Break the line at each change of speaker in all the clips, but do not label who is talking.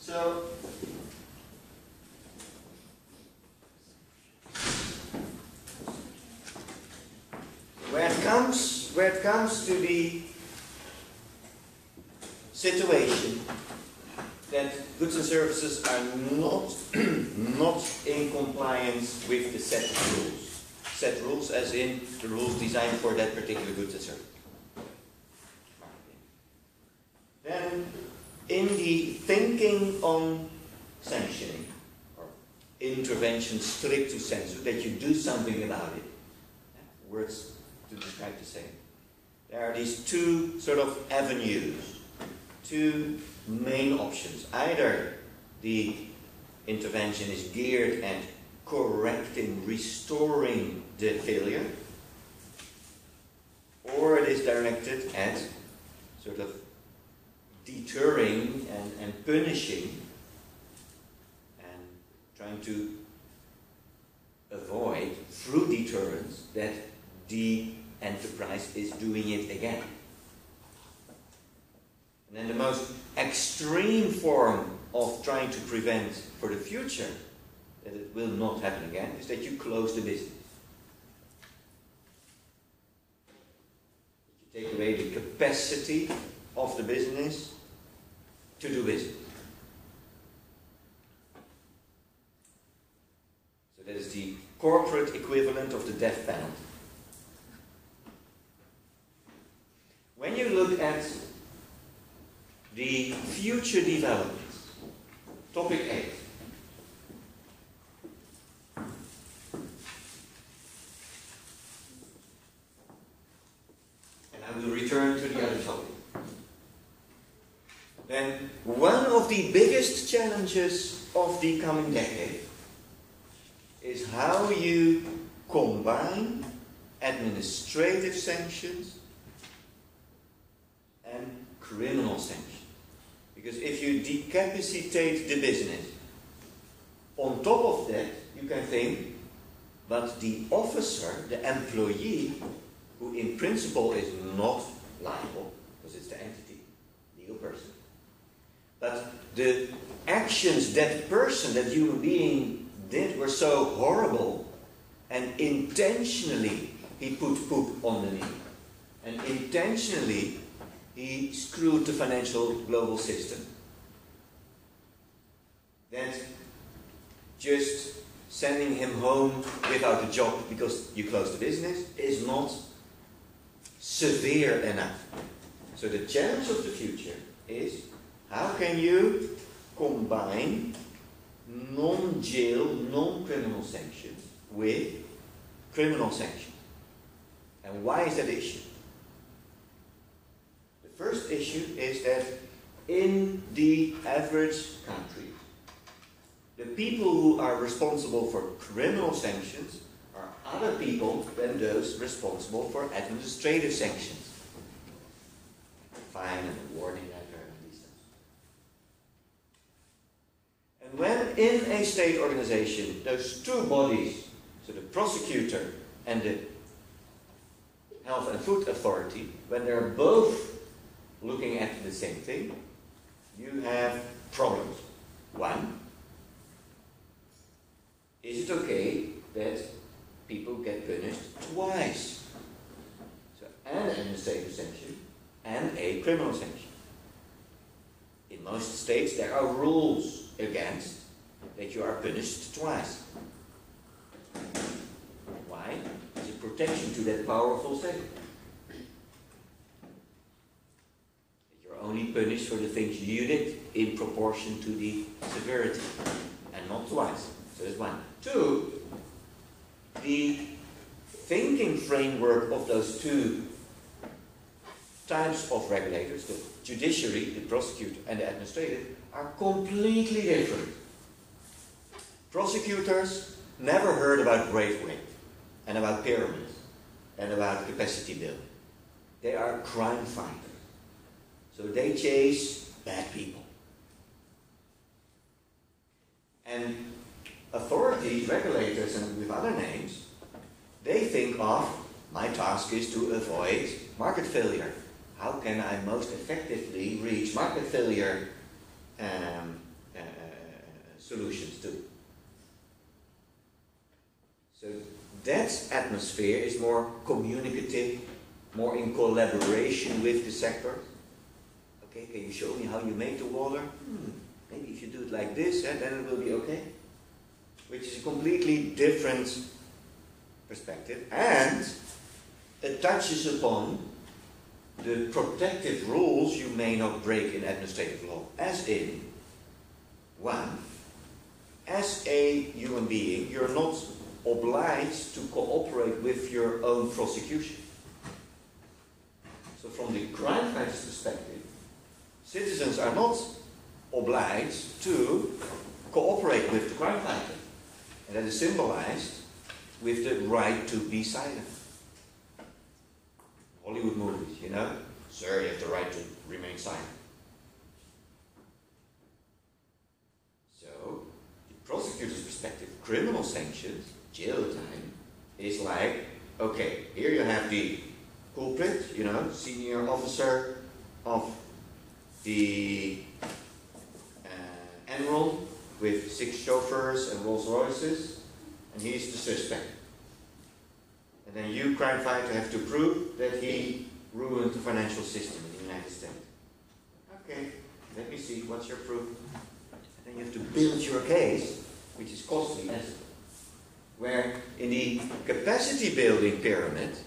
So, where it comes to the situation that goods and services are not in compliance with the set rules. Set rules as in the rules designed for that particular goods and service. Then, in the thinking on sanctioning, or intervention stricto sensu, that you do something about it, words to describe the same. There are these two sort of avenues, two main options. Either the intervention is geared at correcting, restoring the failure, or it is directed at sort of deterring and punishing and trying to avoid, through deterrence, that the enterprise is doing it again. And then the most extreme form of trying to prevent for the future that it will not happen again is that you close the business. You take away the capacity of the business to do business. So that is the corporate equivalent of the death penalty. When you look at the future developments, topic 8. And I will return to the other topic. Then one of the biggest challenges of the coming decade is how you combine administrative sanctions and criminal sanctions. Because if you decapacitate the business, on top of that, you can think, but the officer, the employee, who in principle is not liable, because it's the entity, legal person, but the actions that person, that human being did were so horrible, and intentionally he put poop on the knee, and intentionally he screwed the financial global system. That just sending him home without a job because you closed the business is not severe enough. So the challenge of the future is, how can you combine non-jail, non-criminal sanctions with criminal sanctions? And why is that an issue? The first issue is that in the average country, the people who are responsible for criminal sanctions are other people than those responsible for administrative sanctions. Fine and a warning letter and these things. And when in a state organization, those two bodies, so the prosecutor and the Health and Food Authority, when they're both looking at the same thing, you have problems. One, is it okay that people get punished twice? So, an administrative sanction and a criminal sanction. In most states, there are rules against that you are punished twice. Why? It's a protection to that powerful state. You're only punished for the things you did in proportion to the severity, and not twice. So that's one. Two, the thinking framework of those two types of regulators, the judiciary, the prosecutor, and the administrative, are completely different. Prosecutors never heard about braithwaite, and about pyramids, and about capacity building. They are crime fighters. So they chase bad people. And authorities, regulators, and with other names, they think of, my task is to avoid market failure. How can I most effectively reach market failure solutions too. So that atmosphere is more communicative, more in collaboration with the sector. Okay, can you show me how you make the water? Maybe if you do it like this, then it will be okay. Which is a completely different perspective, and it touches upon the protective rules you may not break in administrative law. As in, one, as a human being, you're not obliged to cooperate with your own prosecution. So from the crime fighter's perspective, citizens are not obliged to cooperate with the crime fighter. And that is symbolized with the right to be silent. Hollywood movies, you know? Sir, you have the right to remain silent. So, the prosecutor's perspective, criminal sanctions, jail time, is like, okay, here you have the culprit, you know, senior officer of the Enron with 6 chauffeurs and Rolls Royces, and he's the suspect. And then you, crime fighter, have to prove that he ruined the financial system in the United States. Okay, let me see, what's your proof? And then you have to build your case, which is costly. Where in the capacity building pyramid,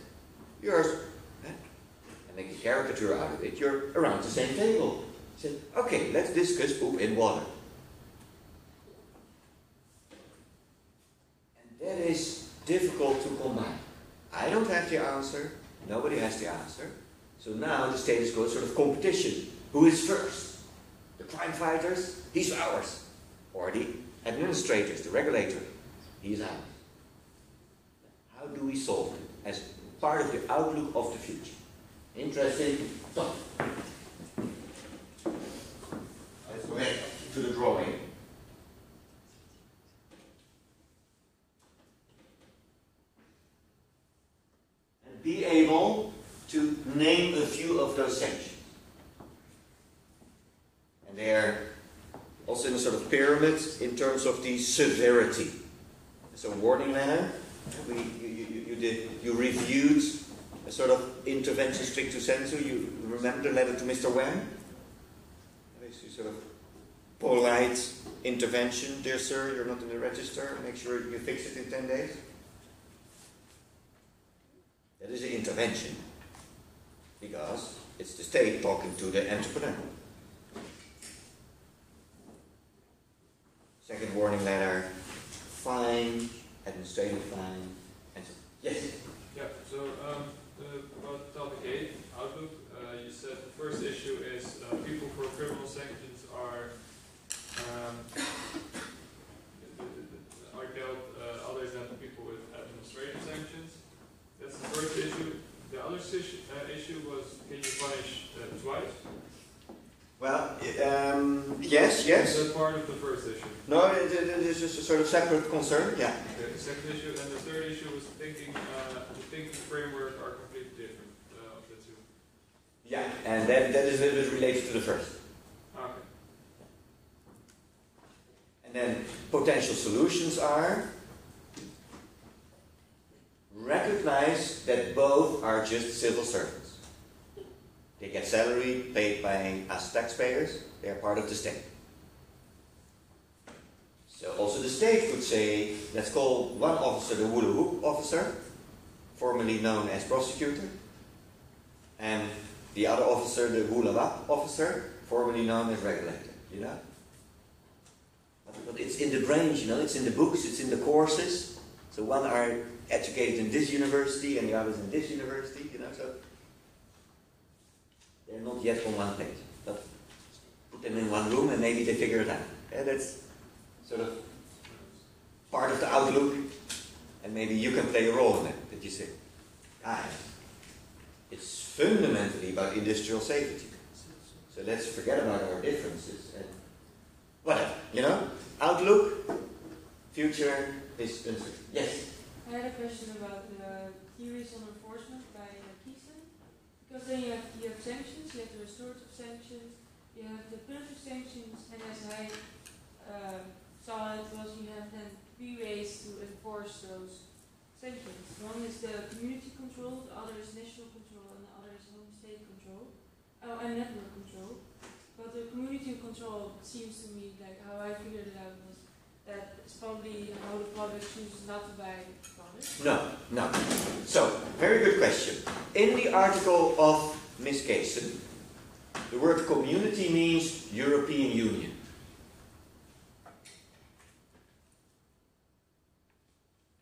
you're, and make a caricature out of it, you're around the same table. You say, okay, let's discuss poop in water. And that is difficult to combine. I don't have the answer, nobody has the answer. So now the status quo is sort of competition. Who is first? The crime fighters, he's ours. Or the administrators, the regulator, he's ours. How do we solve it as part of the outlook of the future? Interesting topic. Let's go ahead to the drawing. And be able to name a few of those sanctions. And they're also in a sort of pyramid in terms of the severity. So a warning letter. You reviewed a sort of intervention stricto sensu. You remember the letter to Mr. Wham? Basically, sort of polite intervention. Dear sir, you're not in the register. Make sure you fix it in 10 days. That is an intervention because it's the state talking to the entrepreneur. Second warning letter, fine, administrative fine, and so. Yes?
Yeah, so about topic 8, Outlook, you said the first issue is people for criminal sanctions are dealt others than people with administrative sanctions. That's the first issue. The other issue was, can you punish twice?
Well, yes.
Is that part of the first issue?
No, it is just a sort of separate concern, yeah.
Okay, the second issue, and the third issue was thinking, the thinking framework are completely different of the two.
Yeah, and that is a little bit related to the first.
Okay.
And then potential solutions are recognize that both are just civil servants. They get salary paid by us taxpayers, they are part of the state. So also the state would say, let's call one officer the hula hoop officer, formerly known as prosecutor, and the other officer the hula wap officer, formerly known as regulator, you know? But it's in the brains, you know, it's in the books, it's in the courses. So one are educated in this university and the others in this university, you know, so they're not yet on one page. But put them in one room and maybe they figure it out. Yeah, that's sort of part of the outlook, and maybe you can play a role in it, that you say, guys, it's fundamentally about industrial safety. So let's forget about our differences and whatever, you know? Outlook, future is uncertain. Yes?
I had a question about the theories on enforcement by Keeson. Because then you have sanctions, you have the restorative sanctions, you have the punitive sanctions, and as I saw it was you have then 3 ways to enforce those sanctions. One is the community control, the other is national control, and the other is home state control, and network control. But the community control seems to me, like how I figured it out, was that it's probably how the public chooses not to buy products.
No. So, very good question. In the article of Ms. Kaysen, the word community means European Union.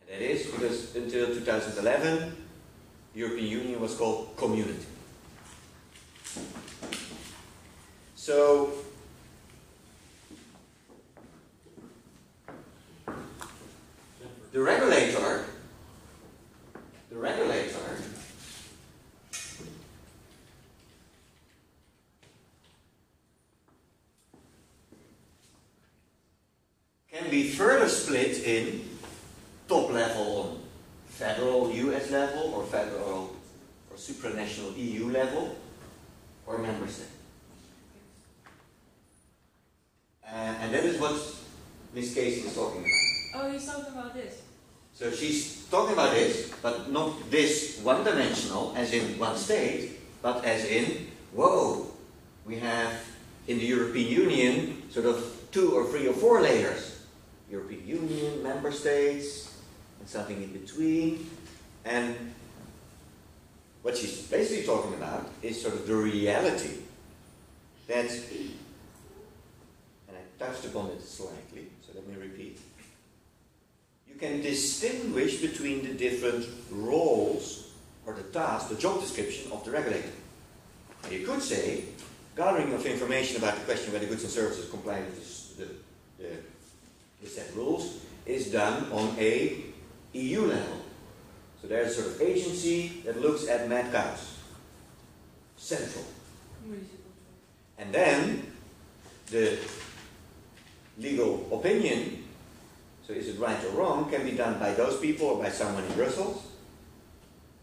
And that is because until 2011, the European Union was called community. So, the regulator can be further split in top level on federal US level, or federal or supranational EU level, or member state. And that is what Ms. Casey is talking about.
Oh, he's talking about this.
So she's talking about this, but not this one-dimensional, as in one state, but as in, whoa, we have in the European Union sort of 2 or 3 or 4 layers. European Union, member states, and something in between. And what she's basically talking about is sort of the reality that, and I touched upon it slightly, so let me repeat. You can distinguish between the different roles or the task, the job description of the regulator. And you could say, gathering of information about the question whether goods and services comply with the set rules is done on a EU level. So there's a sort of agency that looks at mad cows. Central. And then the legal opinion, so is it right or wrong, can be done by those people or by someone in Brussels,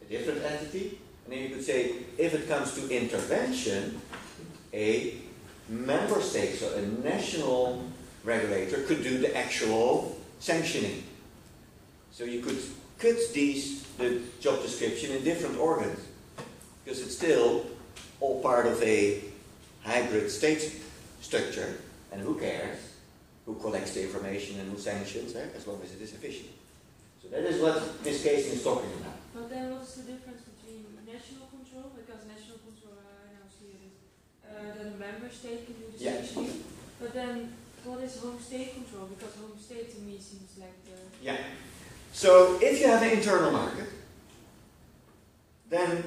a different entity. And then you could say, if it comes to intervention, a member state, so a national regulator, could do the actual sanctioning. So you could cut the job description in different organs, because it's still all part of a hybrid state structure. And who cares who collects the information and who sanctions, as long as it is efficient. So that is what Ms. Casey is talking about.
But then what's the difference between national control, because national control, I now see it is, that a member state can do the sanctioning, but then what is home state control? Because home state to me seems like the...
Yeah. So if you have an internal market, then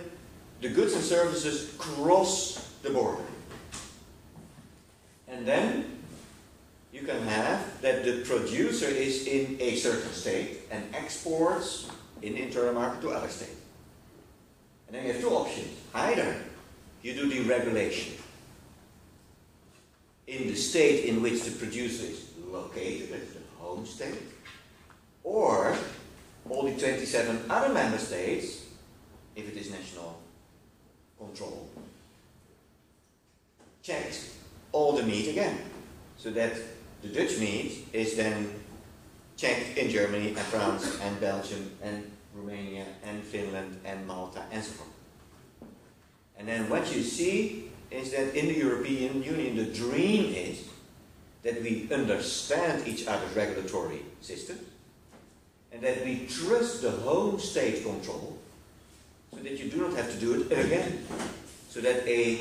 the goods and services cross the border. And then you can have that the producer is in a certain state and exports in the internal market to other states. And then you have 2 options. Either you do the regulation in the state in which the producer is located, that's the home state, or all the 27 other member states, if it is national control, checked all the meat again, so that the Dutch meat is then checked in Germany and France and Belgium and Romania and Finland and Malta and so forth. And then what you see is that in the European Union the dream is that we understand each other's regulatory systems and that we trust the home state control so that you do not have to do it again. So that a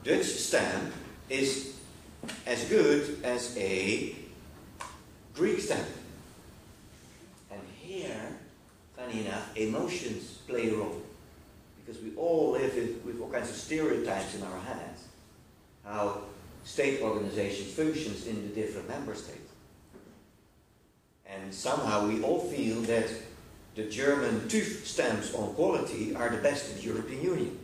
Dutch stamp is as good as a Greek stamp. And here, funny enough, emotions play a role. Because we all live with all kinds of stereotypes in our heads, how state organizations functions in the different member states. And somehow we all feel that the German tooth stamps on quality are the best in the European Union.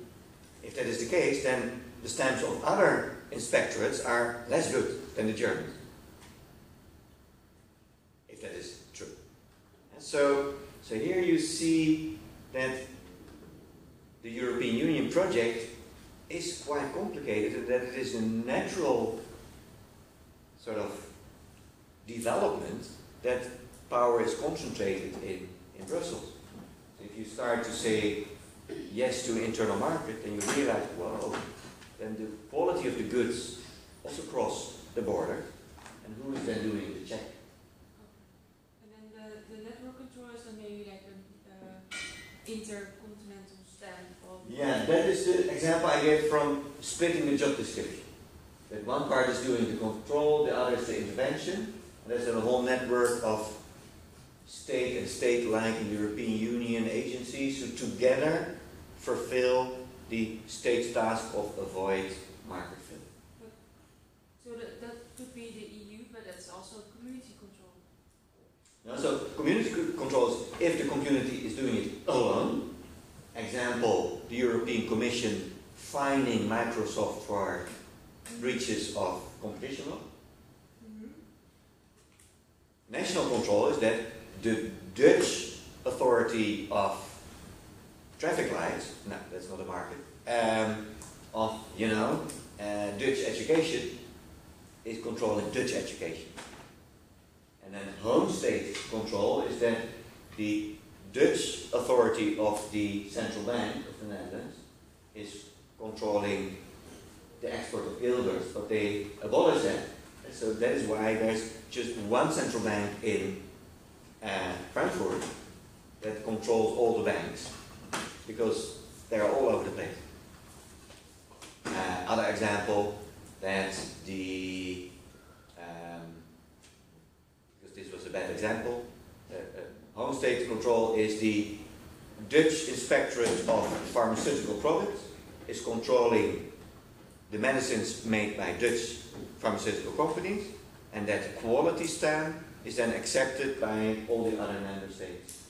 If that is the case, then the stamps of other inspectorates are less good than the Germans. If that is true. And so here you see that the European Union project is quite complicated and that it is a natural sort of development that power is concentrated in Brussels. So if you start to say yes to an internal market, then you realize, whoa, then the quality of the goods also cross the border, and who is then doing the check?
And then the network controllers are maybe like an intercontinental stamp of...
Yeah, that is the example I gave from splitting the job description. That one part is doing the control, the other is the intervention, and there's a whole network of state and state-like European Union agencies who together fulfill the state's task of avoid market failure.
So that could be the EU, but that's also community control.
No, so community control is if the community is doing it alone. Example, the European Commission fining Microsoft for breaches of competition law. National control is that the Dutch authority of traffic lights, no, that's not a market, of, Dutch education is controlling Dutch education. And then home state control is that the Dutch authority of the Central Bank of the Netherlands is controlling the export of guilders, but they abolished that. So that is why there's just one central bank in Frankfurt that controls all the banks, because they're all over the place. Other example, that the, because this was a bad example, home state control is the Dutch Inspectorate of Pharmaceutical Products, is controlling the medicines made by Dutch pharmaceutical companies, and that quality stamp is then accepted by all the other member states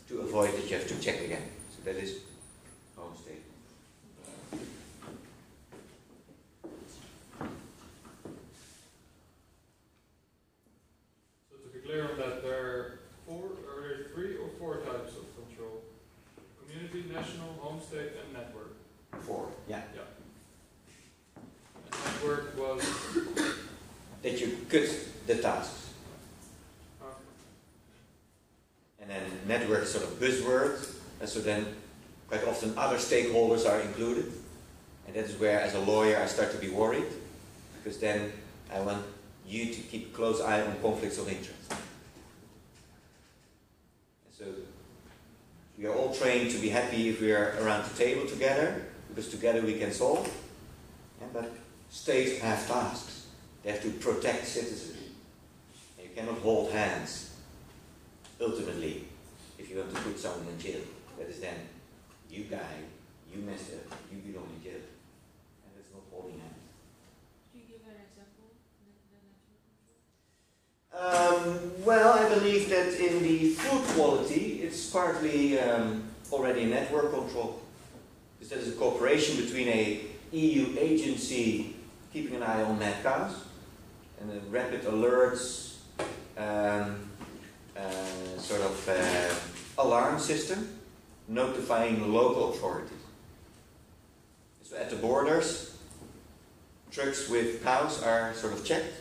to avoid that you have to check again. So that is home state.
So to be clear on that, there are three or four types of control: community, national, home state, and network.
Four, yeah.
Yeah. And network was
that you cut the tasks.
okay.
And then network is sort of buzzword, and so then quite often other stakeholders are included. And that is where, as a lawyer, I start to be worried, because then I want you to keep a close eye on conflicts of interest. And so we are all trained to be happy if we are around the table together, because together we can solve. Yeah, but states have tasks. They have to protect citizens. And you cannot hold hands, ultimately, if you want to put someone in jail. That is then, you guy, you messed up, you belong in jail. And that's not holding hands.
Could you give an example?
Well, I believe that in the food quality, it's partly already a network control. Because that is a cooperation between a EU agency keeping an eye on mad cows, and a rapid alerts alarm system notifying local authorities. So at the borders, trucks with cows are sort of checked,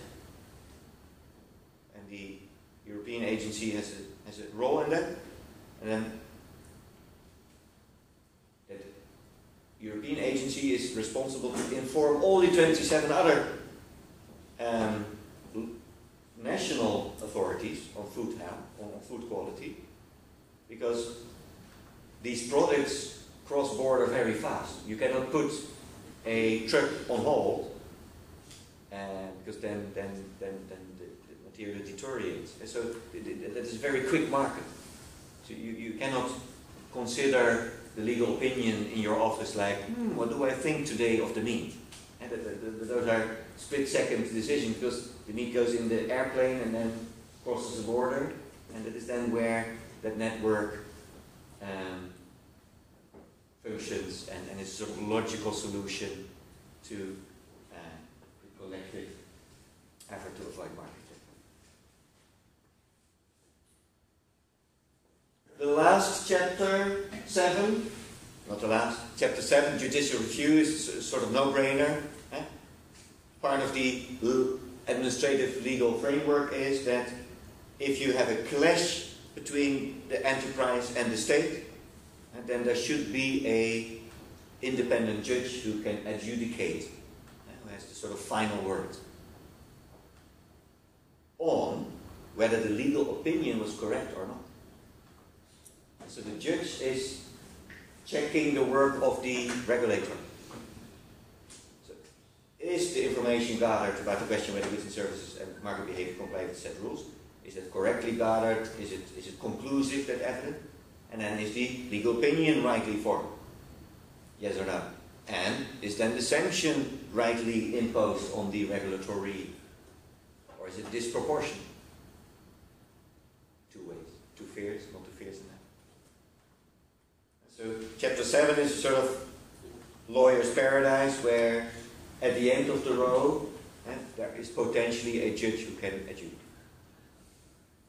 and the European agency has a role in that, and then that European agency is responsible to inform all the 27 other national authorities on food health, on food quality, because these products cross border very fast. You cannot put a truck on hold, because then the material deteriorates. And so that is a very quick market. So you cannot consider the legal opinion in your office like, what do I think today of the meat? And those are split-second decisions, because the meat goes in the airplane and then crosses the border, and that is then where that network functions, and it's a sort of logical solution to the collective effort to avoid market failure. The last chapter 7, not the last, chapter 7, judicial review, is sort of no-brainer. Part of the administrative legal framework is that if you have a clash between the enterprise and the state, then there should be an independent judge who can adjudicate, who has the sort of final word on whether the legal opinion was correct or not. So the judge is checking the work of the regulator. So is the information gathered about the question whether goods and services and market behavior comply with set rules? Is it correctly gathered? Is it conclusive, that evidence? And then is the legal opinion rightly formed? Yes or no? And is then the sanction rightly imposed on the regulatory? Or is it disproportionate? Two ways. Too fierce, not too fierce enough. So chapter 7 is a sort of lawyer's paradise where at the end of the row there is potentially a judge who can adjudicate.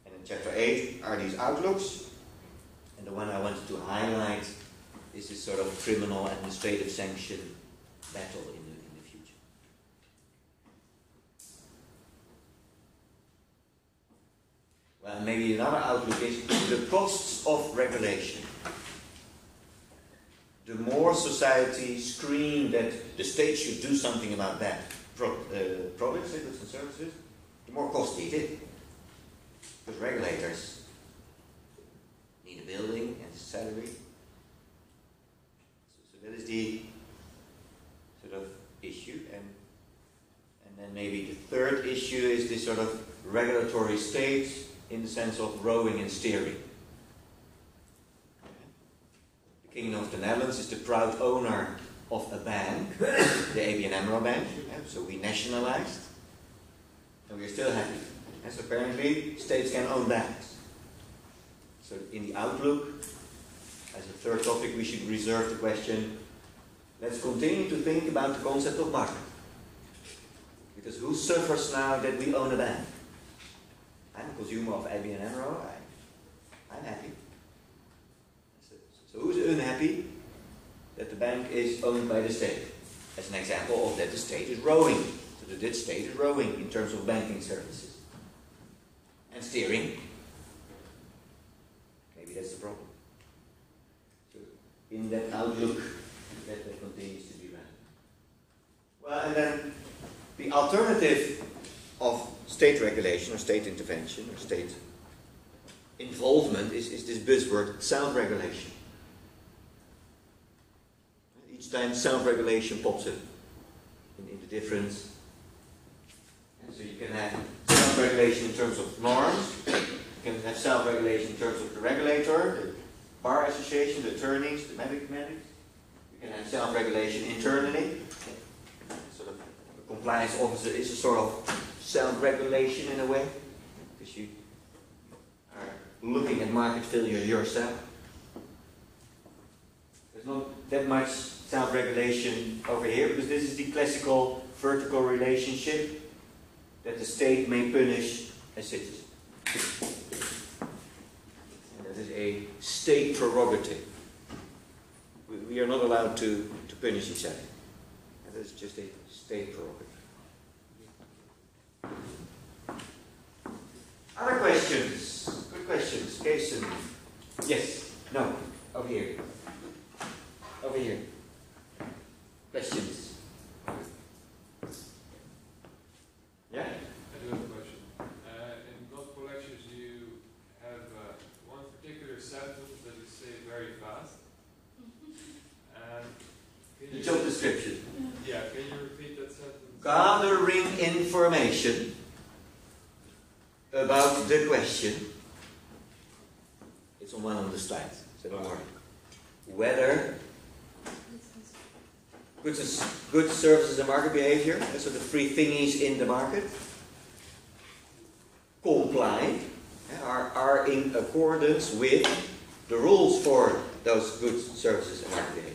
And in chapter 8 are these outlooks. And the one I wanted to highlight is this sort of criminal administrative sanction battle in the future. Well, maybe another outlook is the costs of regulation. The more society scream that the state should do something about that products, goods and services, the more costly it is. Because regulators need a building and a salary. So that is the sort of issue. And then maybe the third issue is this sort of regulatory state in the sense of rowing and steering. The Kingdom of the Netherlands is the proud owner of a bank, the ABN AMRO bank. So we nationalized, and we're still happy. And so apparently, states can own banks. So in the outlook, as a third topic, we should reserve the question, let's continue to think about the concept of market. Because who suffers now that we own a bank? I'm a consumer of ABN AMRO, I'm happy. So who's unhappy that the bank is owned by the state? As an example of that the state is rowing. So the Dutch state is rowing in terms of banking services. And steering. Maybe that's the problem. So in that outlook, that continues to be relevant. Well, and then the alternative of state regulation or state intervention or state involvement is this buzzword self-regulation. Each time self-regulation pops up in the difference. And so you can have self-regulation in terms of norms, you can have self-regulation in terms of the regulator, the bar association, the attorneys, the medics. You can have self-regulation internally. Sort of a compliance officer is a sort of self-regulation in a way, because you are looking at market failure yourself. There's not that much self-regulation over here, because this is the classical vertical relationship that the state may punish a citizen. And that is a state prerogative. We are not allowed to punish each other. That is just a state prerogative. Other questions? Good questions. Jason. Yes. No. Over here. Over here. Questions? Yeah?
I do have a question. In GOV Lectures you have one particular sentence that you say very fast.
The job description.
Yeah, can you repeat that sentence?
Gathering information about the question. It's on one of the slides, so don't worry. Whether goods, services, and market behavior, so the three thingies in the market, comply, are in accordance with the rules for those goods, services, and market behavior.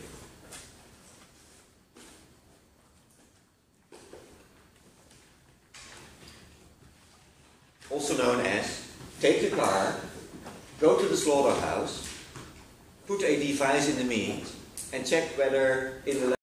Also known as, take the car, go to the slaughterhouse, put a device in the meat, and check whether in the